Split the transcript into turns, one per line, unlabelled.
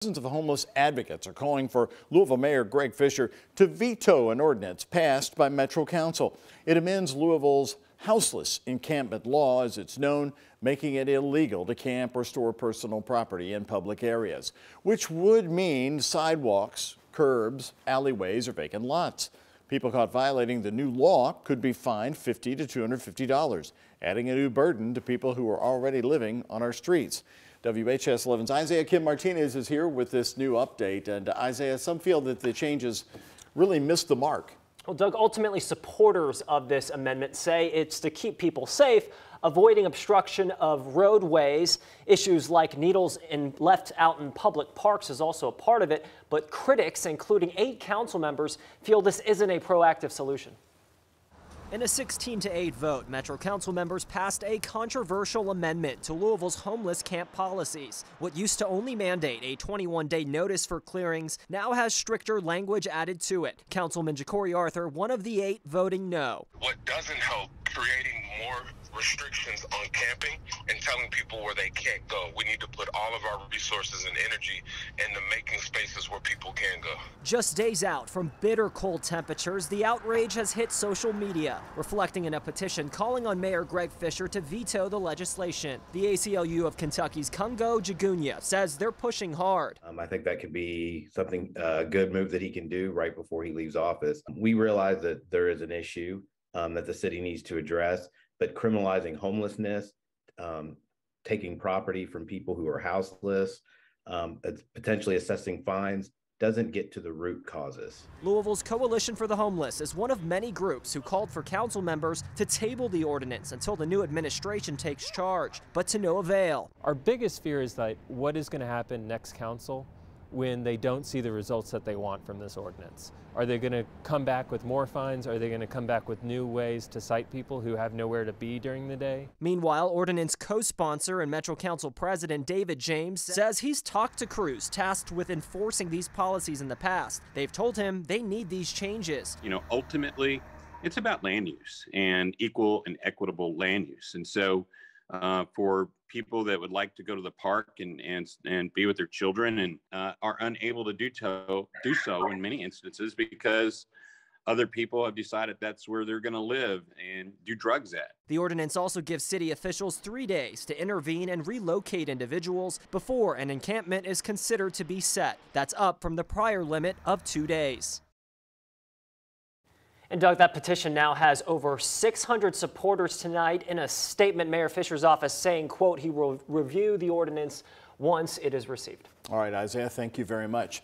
Dozens of homeless advocates are calling for Louisville Mayor Greg Fisher to veto an ordinance passed by Metro Council. It amends Louisville's Houseless encampment law, as it's known, making it illegal to camp or store personal property in public areas, which would mean sidewalks, curbs, alleyways, or vacant lots. People caught violating the new law could be fined $50 to $250, adding a new burden to people who are already living on our streets. WHS 11's Isaiah Kim Martinez is here with this new update. And Isaiah, some feel that the changes really missed the mark.
Well, Doug, ultimately supporters of this amendment say it's to keep people safe, avoiding obstruction of roadways. Issues like needles left out in public parks is also a part of it. But critics, including 8 council members, feel this isn't a proactive solution. In a 16-8 vote, Metro Council members passed a controversial amendment to Louisville's homeless camp policies. What used to only mandate a 21-day notice for clearings now has stricter language added to it. Councilman Ja'Cory Arthur, one of the 8, voting no.
What doesn't help, creating more restrictions on camping and telling people where they can't go. We need to put all of our resources and energy into making spaces where people can go.
Just days out from bitter cold temperatures, the outrage has hit social media, reflecting in a petition calling on Mayor Greg Fisher to veto the legislation. The ACLU of Kentucky's Kungo Jagunya says they're pushing hard.
I think that could be something, a good move that he can do right before he leaves office. We realize that there is an issue that the city needs to address, but criminalizing homelessness, taking property from people who are houseless, potentially assessing fines, doesn't get to the root causes.
Louisville's Coalition for the Homeless is one of many groups who called for council members to table the ordinance until the new administration takes charge, but to no avail.
Our biggest fear is that what is going to happen next council when they don't see the results that they want from this ordinance. Are they going to come back with more fines? Are they going to come back with new ways to cite people who have nowhere to be during the day?
Meanwhile, ordinance co-sponsor and Metro Council President David James says he's talked to crews tasked with enforcing these policies in the past. They've told him they need these changes.
You know, ultimately, it's about land use and equal and equitable land use. And so for people that would like to go to the park and be with their children and are unable to do so in many instances because other people have decided that's where they're going to live and do drugs at.
The ordinance also gives city officials 3 days to intervene and relocate individuals before an encampment is considered to be set. That's up from the prior limit of 2 days. And Doug, that petition now has over 600 supporters tonight. In a statement, Mayor Fisher's office saying, quote, he will review the ordinance once it is received.
All right, Isaiah, thank you very much.